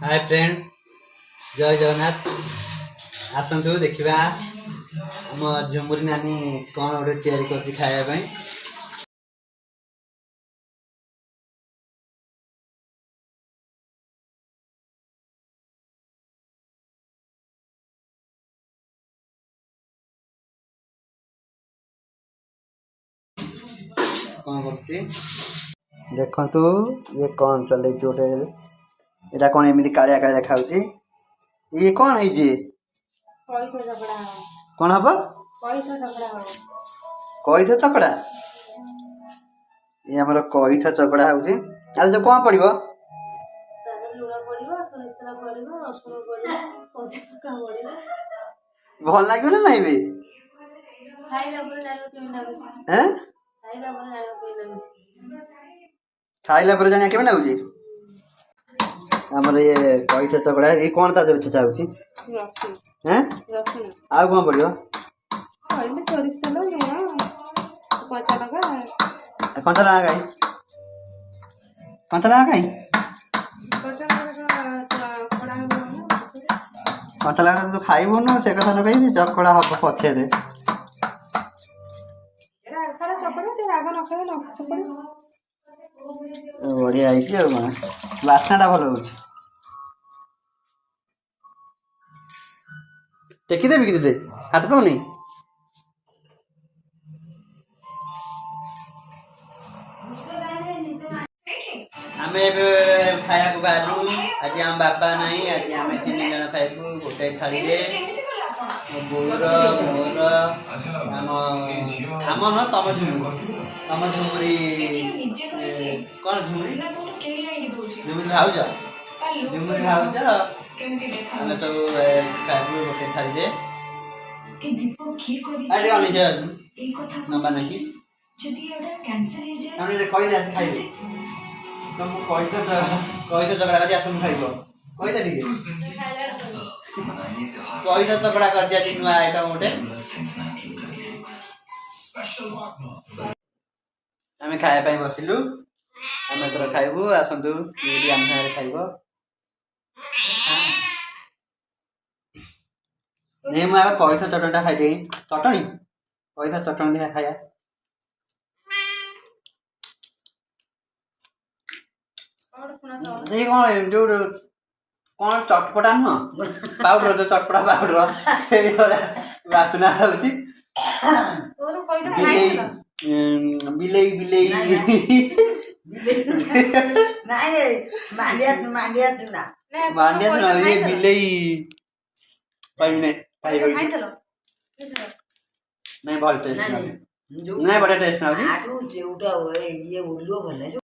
Hi friend, जय जगन्नाथ। आसतु देखा आम झुमुरी नानी कौन गोटे तैयारी कर खाया कौन कर देखु ये कौन चल गोटे एटा कौन एमती कालिया कालिया खाऊँ ये कौन है कौन हम कईथ चकड़ा ये आमर कईथ चकड़ा हो आज कौन पड़ो भल लगे ना नहीं बे खाइला पर जानिया केमे लाଗୁଛି हमर ये कईथ चकड़ा ये कौन ता छेचा होची हैं आ कौन पड़ो कंचा लगा गई कंचा लगा गई कंचा लगा तो खाइबो न से कथा न कहि चकड़ा हम पछे दे बढ़िया आई बासना भल हो टेकी देवी कि दे हाथ पाऊनी आम खाया बाहर आज आम बाबा नहीं आज आम 3 जन खाइबू गोटे थाली बोर मोर आम न तम झुमुरी कौन झुमुरी भाज झुमुरी भाज आम सब खाइबू गोटे थाली नंबर नहीं कही खाइबे तुम कही झगड़ा कर आसम खाइब कही टे कही झगड़ा कर दिया जी नुआ आइटम गोटे आम खाया बसिलु आम एथर खाइबू आसतु आम सागर खाइब नहीं मुझे कईथ चटणीटा खाई चटणी कईथ चटणी देखा खाया ये कौन जो कौन चटपटा नुह पाउडर जो चटपटा पाउडर बासना होती बिलई बिलई मांडिया चुना ये बिलई नहीं भल टेस्ट नहीं बढ़िया टेस्ट ना ये